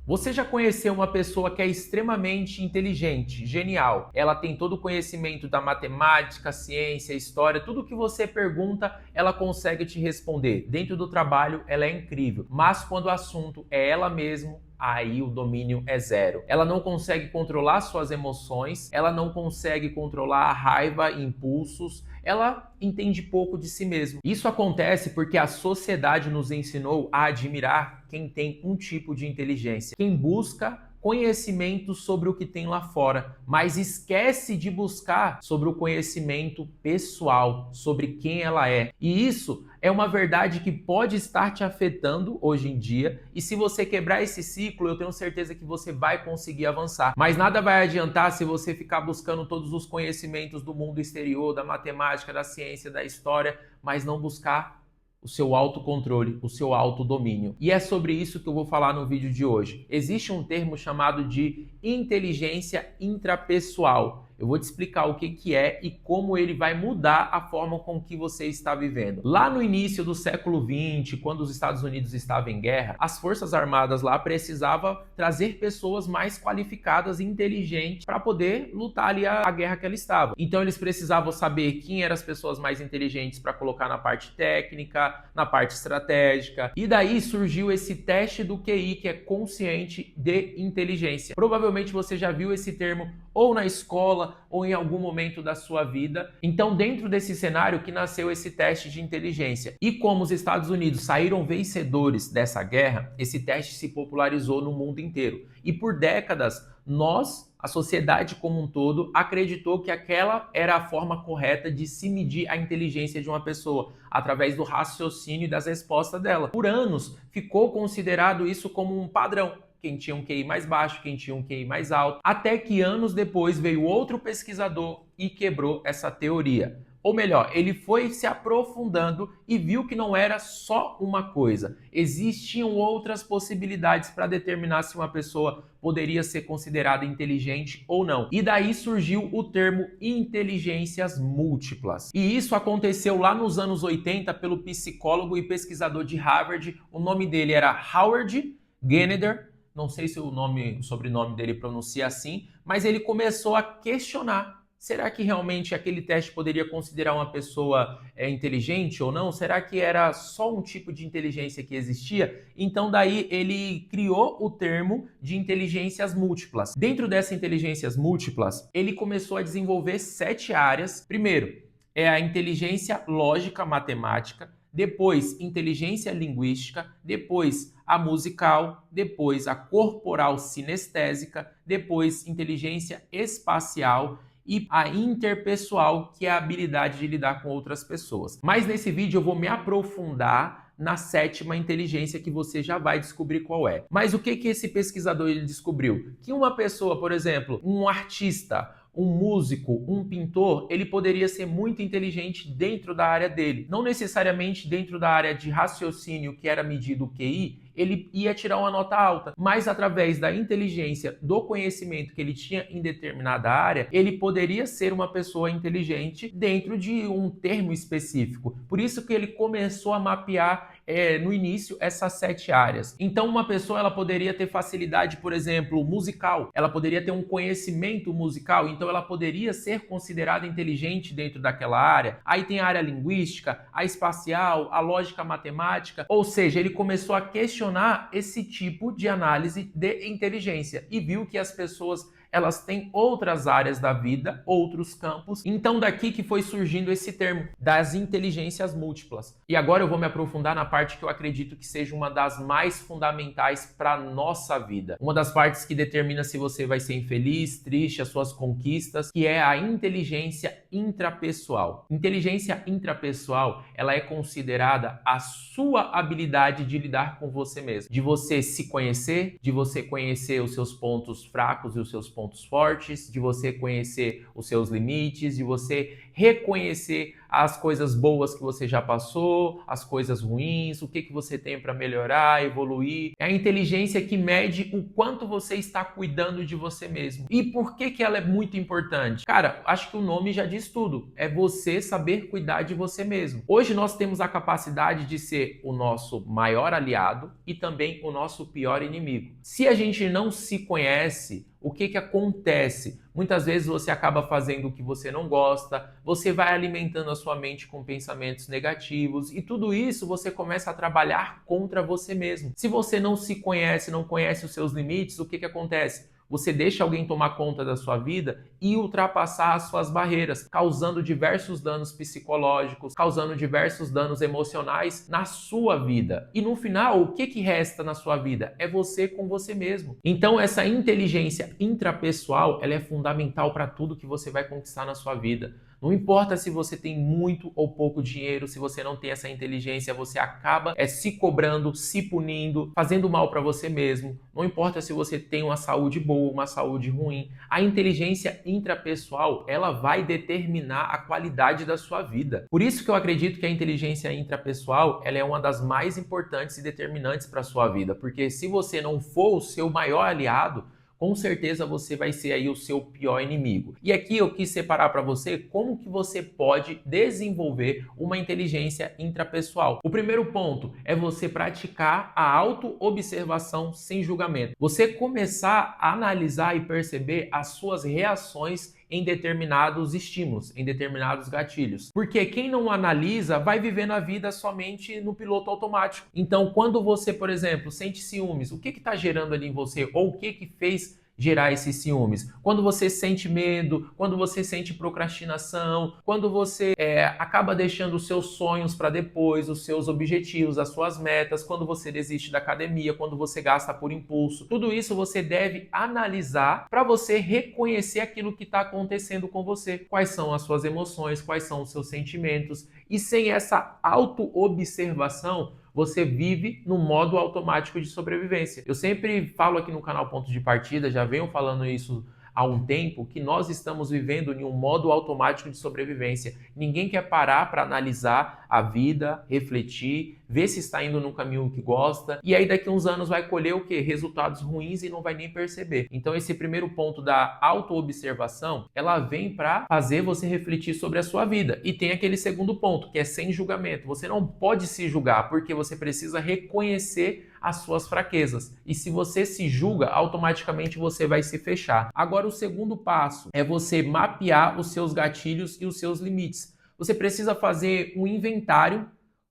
Você já conheceu uma pessoa que é extremamente inteligente, genial? Ela tem todo o conhecimento da matemática, ciência, história, tudo que você pergunta, ela consegue te responder. Dentro do trabalho, ela é incrível, mas quando o assunto é ela mesma, aí o domínio é zero. Ela não consegue controlar suas emoções, ela não consegue controlar a raiva e impulsos, ela entende pouco de si mesma. Isso acontece porque a sociedade nos ensinou a admirar quem tem um tipo de inteligência, quem busca conhecimento sobre o que tem lá fora, mas esquece de buscar sobre o conhecimento pessoal, sobre quem ela é. E isso é uma verdade que pode estar te afetando hoje em dia, e se você quebrar esse ciclo, eu tenho certeza que você vai conseguir avançar. Mas nada vai adiantar se você ficar buscando todos os conhecimentos do mundo exterior, da matemática, da ciência, da história, mas não buscar o seu autocontrole, o seu autodomínio. E é sobre isso que eu vou falar no vídeo de hoje. Existe um termo chamado de inteligência intrapessoal. Eu vou te explicar o que é e como ele vai mudar a forma com que você está vivendo. Lá no início do século XX, quando os Estados Unidos estavam em guerra, as forças armadas lá precisavam trazer pessoas mais qualificadas e inteligentes para poder lutar ali a guerra que ela estava. Então eles precisavam saber quem eram as pessoas mais inteligentes para colocar na parte técnica, na parte estratégica. E daí surgiu esse teste do QI, que é consciente de inteligência. Provavelmente você já viu esse termo ou na escola ou em algum momento da sua vida. Então, dentro desse cenário que nasceu esse teste de inteligência. E como os Estados Unidos saíram vencedores dessa guerra, esse teste se popularizou no mundo inteiro. E por décadas, a sociedade como um todo, acreditou que aquela era a forma correta de se medir a inteligência de uma pessoa, através do raciocínio e das respostas dela. Por anos, ficou considerado isso como um padrão. Quem tinha um QI mais baixo, quem tinha um QI mais alto, até que anos depois veio outro pesquisador e quebrou essa teoria. Ou melhor, ele foi se aprofundando e viu que não era só uma coisa. Existiam outras possibilidades para determinar se uma pessoa poderia ser considerada inteligente ou não. E daí surgiu o termo inteligências múltiplas. E isso aconteceu lá nos anos 80 pelo psicólogo e pesquisador de Harvard. O nome dele era Howard Gardner. Não sei se o sobrenome dele pronuncia assim, mas ele começou a questionar: será que realmente aquele teste poderia considerar uma pessoa inteligente ou não? Será que era só um tipo de inteligência que existia? Então daí ele criou o termo de inteligências múltiplas. Dentro dessas inteligências múltiplas, ele começou a desenvolver 7 áreas. Primeiro, é a inteligência lógica matemática, depois inteligência linguística, depois a musical, depois a corporal sinestésica, depois inteligência espacial e a interpessoal, que é a habilidade de lidar com outras pessoas. Mas nesse vídeo eu vou me aprofundar na 7ª inteligência, que você já vai descobrir qual é. Mas o que esse pesquisador ele descobriu? Que uma pessoa, por exemplo, um artista, um músico, um pintor, ele poderia ser muito inteligente dentro da área dele. Não necessariamente dentro da área de raciocínio, que era medido o QI, ele ia tirar uma nota alta, mas através da inteligência, do conhecimento que ele tinha em determinada área, ele poderia ser uma pessoa inteligente dentro de um termo específico. Por isso que ele começou a mapear no início essas 7 áreas. Então uma pessoa ela poderia ter facilidade, por exemplo, musical, ela poderia ter um conhecimento musical, então ela poderia ser considerada inteligente dentro daquela área. Aí tem a área linguística, a espacial, a lógica matemática, ou seja, ele começou a questionar esse tipo de análise de inteligência e viu que as pessoas elas têm outras áreas da vida, outros campos. Então daqui que foi surgindo esse termo das inteligências múltiplas. E agora eu vou me aprofundar na parte que eu acredito que seja uma das mais fundamentais para a nossa vida. Uma das partes que determina se você vai ser infeliz, triste, as suas conquistas, que é a inteligência intrapessoal. Inteligência intrapessoal, ela é considerada a sua habilidade de lidar com você mesmo, de você se conhecer, de você conhecer os seus pontos fracos e os seus pontos fortes, de você conhecer os seus limites, de você reconhecer as coisas boas que você já passou, as coisas ruins, o que você tem para melhorar, evoluir. É a inteligência que mede o quanto você está cuidando de você mesmo. E por que ela é muito importante? Cara, acho que o nome já diz diz tudo, é você saber cuidar de você mesmo. Hoje nós temos a capacidade de ser o nosso maior aliado e também o nosso pior inimigo. Se a gente não se conhece, o que acontece? Muitas vezes você acaba fazendo o que você não gosta, você vai alimentando a sua mente com pensamentos negativos e tudo isso você começa a trabalhar contra você mesmo. Se você não se conhece, não conhece os seus limites, o que acontece? Você deixa alguém tomar conta da sua vida e ultrapassar as suas barreiras, causando diversos danos psicológicos, causando diversos danos emocionais na sua vida. E no final, o que resta na sua vida? É você com você mesmo. Então, essa inteligência intrapessoal, ela é fundamental para tudo que você vai conquistar na sua vida. Não importa se você tem muito ou pouco dinheiro, se você não tem essa inteligência, você acaba se cobrando, se punindo, fazendo mal para você mesmo. Não importa se você tem uma saúde boa, uma saúde ruim. A inteligência intrapessoal, ela vai determinar a qualidade da sua vida. Por isso que eu acredito que a inteligência intrapessoal, ela é uma das mais importantes e determinantes para a sua vida, porque se você não for o seu maior aliado, com certeza você vai ser aí o seu pior inimigo. E aqui eu quis separar para você como que você pode desenvolver uma inteligência intrapessoal. O primeiro ponto é você praticar a autoobservação sem julgamento. Você começar a analisar e perceber as suas reações em determinados estímulos, em determinados gatilhos. Porque quem não analisa vai vivendo a vida somente no piloto automático. Então, quando você, por exemplo, sente ciúmes, o que está gerando ali em você? Ou o que fez gerar esses ciúmes? Quando você sente medo, quando você sente procrastinação, quando você acaba deixando os seus sonhos para depois, os seus objetivos, as suas metas, quando você desiste da academia, quando você gasta por impulso, tudo isso você deve analisar para você reconhecer aquilo que está acontecendo com você. Quais são as suas emoções, quais são os seus sentimentos. E sem essa auto-observação, você vive no modo automático de sobrevivência. Eu sempre falo aqui no canal Ponto de Partida, já venho falando isso há um tempo, que nós estamos vivendo em um modo automático de sobrevivência. Ninguém quer parar para analisar a vida, refletir, ver se está indo no caminho que gosta, e aí daqui a uns anos vai colher o quê? Resultados ruins e não vai nem perceber. Então esse primeiro ponto da autoobservação, ela vem para fazer você refletir sobre a sua vida. E tem aquele segundo ponto, que é sem julgamento. Você não pode se julgar, porque você precisa reconhecer as suas fraquezas. E se você se julga, automaticamente você vai se fechar. Agora, o segundo passo é você mapear os seus gatilhos e os seus limites. Você precisa fazer um inventário.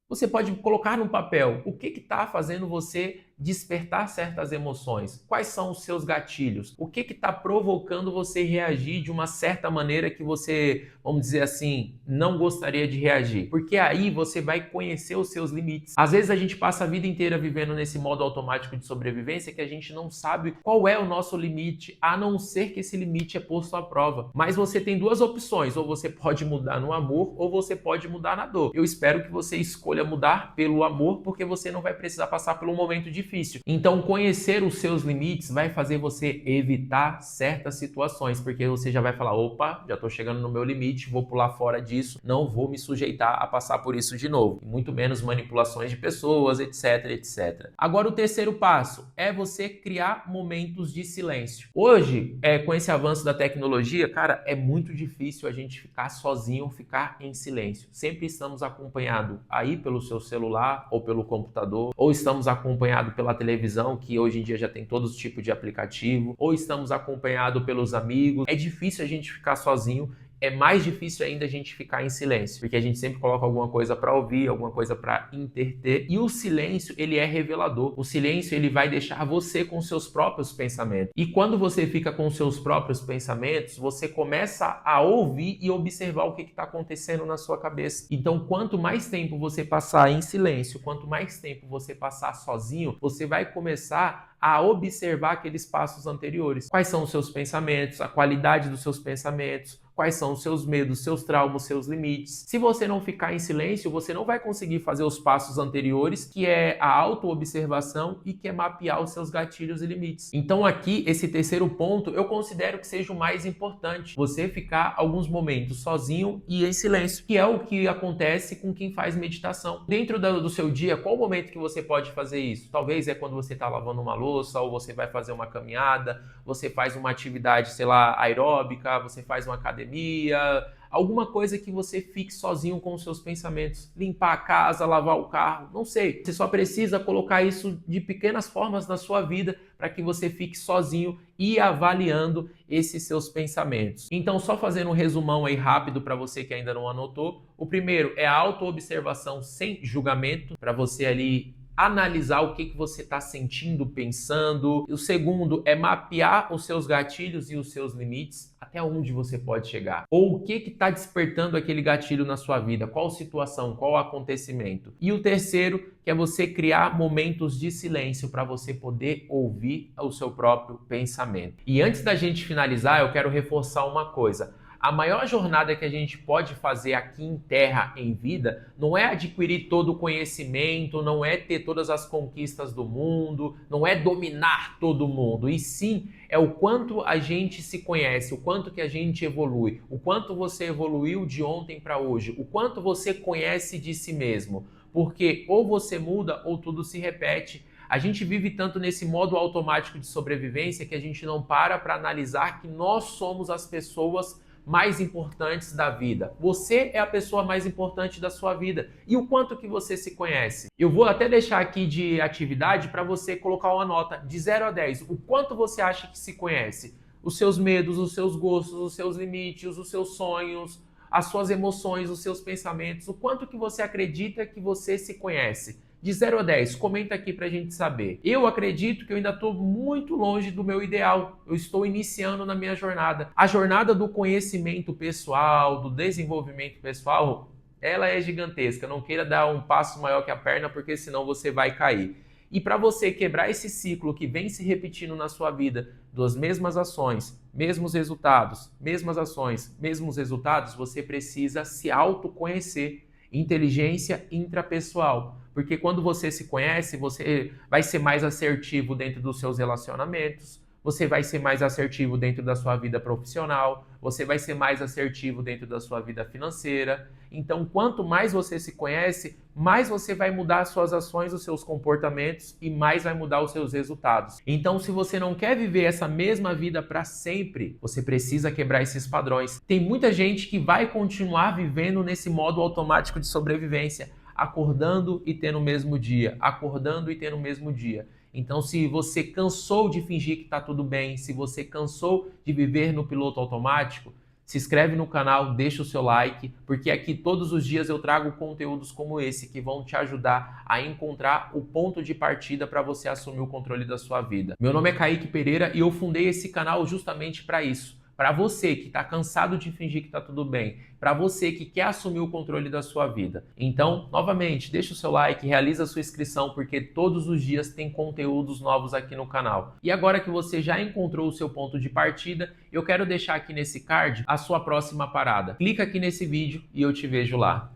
Você pode colocar no papel o que está fazendo você despertar certas emoções. Quais são os seus gatilhos? O que está provocando você reagir de uma certa maneira que você, vamos dizer assim, não gostaria de reagir? Porque aí você vai conhecer os seus limites. Às vezes a gente passa a vida inteira vivendo nesse modo automático de sobrevivência que a gente não sabe qual é o nosso limite, a não ser que esse limite é posto à prova. Mas você tem duas opções, ou você pode mudar no amor, ou você pode mudar na dor. Eu espero que você escolha mudar pelo amor, porque você não vai precisar passar por um momento difícil. Então, conhecer os seus limites vai fazer você evitar certas situações, porque você já vai falar, opa, já estou chegando no meu limite, vou pular fora disso, não vou me sujeitar a passar por isso de novo. Muito menos manipulações de pessoas, etc, etc. Agora, o terceiro passo é você criar momentos de silêncio. Hoje, com esse avanço da tecnologia, cara, é muito difícil a gente ficar sozinho, ficar em silêncio. Sempre estamos acompanhados aí pelo seu celular ou pelo computador, ou estamos acompanhados pela televisão, que hoje em dia já tem todo tipo de aplicativo, ou estamos acompanhados pelos amigos. É difícil a gente ficar sozinho. É mais difícil ainda a gente ficar em silêncio, porque a gente sempre coloca alguma coisa para ouvir, alguma coisa para entreter, e o silêncio, ele é revelador. O silêncio, ele vai deixar você com seus próprios pensamentos. E quando você fica com seus próprios pensamentos, você começa a ouvir e observar o que está acontecendo na sua cabeça. Então, quanto mais tempo você passar em silêncio, quanto mais tempo você passar sozinho, você vai começar a observar aqueles passos anteriores. Quais são os seus pensamentos, a qualidade dos seus pensamentos, quais são os seus medos, seus traumas, seus limites. Se você não ficar em silêncio, você não vai conseguir fazer os passos anteriores, que é a autoobservação e que é mapear os seus gatilhos e limites. Então aqui, esse terceiro ponto, eu considero que seja o mais importante. Você ficar alguns momentos sozinho e em silêncio, que é o que acontece com quem faz meditação. Dentro do seu dia, qual o momento que você pode fazer isso? Talvez é quando você está lavando uma louça, ou você vai fazer uma caminhada, você faz uma atividade, sei lá, aeróbica, você faz uma academia, academia, alguma coisa que você fique sozinho com os seus pensamentos. Limpar a casa, lavar o carro, não sei. Você só precisa colocar isso de pequenas formas na sua vida para que você fique sozinho e avaliando esses seus pensamentos. Então, só fazendo um resumão aí rápido para você que ainda não anotou. O primeiro é a autoobservação sem julgamento, para você ali analisar o que você está sentindo, pensando. O segundo é mapear os seus gatilhos e os seus limites, até onde você pode chegar. Ou o que está despertando aquele gatilho na sua vida, qual situação, qual acontecimento. E o terceiro, que é você criar momentos de silêncio para você poder ouvir o seu próprio pensamento. E antes da gente finalizar, eu quero reforçar uma coisa. A maior jornada que a gente pode fazer aqui em Terra, em vida, não é adquirir todo o conhecimento, não é ter todas as conquistas do mundo, não é dominar todo mundo, e sim é o quanto a gente se conhece, o quanto que a gente evolui, o quanto você evoluiu de ontem para hoje, o quanto você conhece de si mesmo, porque ou você muda ou tudo se repete. A gente vive tanto nesse modo automático de sobrevivência que a gente não para analisar que nós somos as pessoas mais importantes da vida. Você é a pessoa mais importante da sua vida. E o quanto que você se conhece? Eu vou até deixar aqui de atividade para você colocar uma nota de 0 a 10. O quanto você acha que se conhece? Os seus medos, os seus gostos, os seus limites, os seus sonhos, as suas emoções, os seus pensamentos. O quanto que você acredita que você se conhece? De 0 a 10, comenta aqui pra gente saber. Eu acredito que eu ainda estou muito longe do meu ideal. Eu estou iniciando na minha jornada. A jornada do conhecimento pessoal, do desenvolvimento pessoal, ela é gigantesca. Não queira dar um passo maior que a perna, porque senão você vai cair. E para você quebrar esse ciclo que vem se repetindo na sua vida, das mesmas ações, mesmos resultados, mesmas ações, mesmos resultados, você precisa se autoconhecer. Inteligência intrapessoal. Porque quando você se conhece, você vai ser mais assertivo dentro dos seus relacionamentos, você vai ser mais assertivo dentro da sua vida profissional, você vai ser mais assertivo dentro da sua vida financeira. Então, quanto mais você se conhece, mais você vai mudar as suas ações, os seus comportamentos e mais vai mudar os seus resultados. Então, se você não quer viver essa mesma vida para sempre, você precisa quebrar esses padrões. Tem muita gente que vai continuar vivendo nesse modo automático de sobrevivência, acordando e tendo o mesmo dia, acordando e tendo o mesmo dia. Então, se você cansou de fingir que está tudo bem, se você cansou de viver no piloto automático, se inscreve no canal, deixa o seu like, porque aqui todos os dias eu trago conteúdos como esse que vão te ajudar a encontrar o ponto de partida para você assumir o controle da sua vida. Meu nome é Kaique Pereira e eu fundei esse canal justamente para isso. Para você que está cansado de fingir que está tudo bem, para você que quer assumir o controle da sua vida. Então, novamente, deixa o seu like, realiza a sua inscrição, porque todos os dias tem conteúdos novos aqui no canal. E agora que você já encontrou o seu ponto de partida, eu quero deixar aqui nesse card a sua próxima parada. Clica aqui nesse vídeo e eu te vejo lá.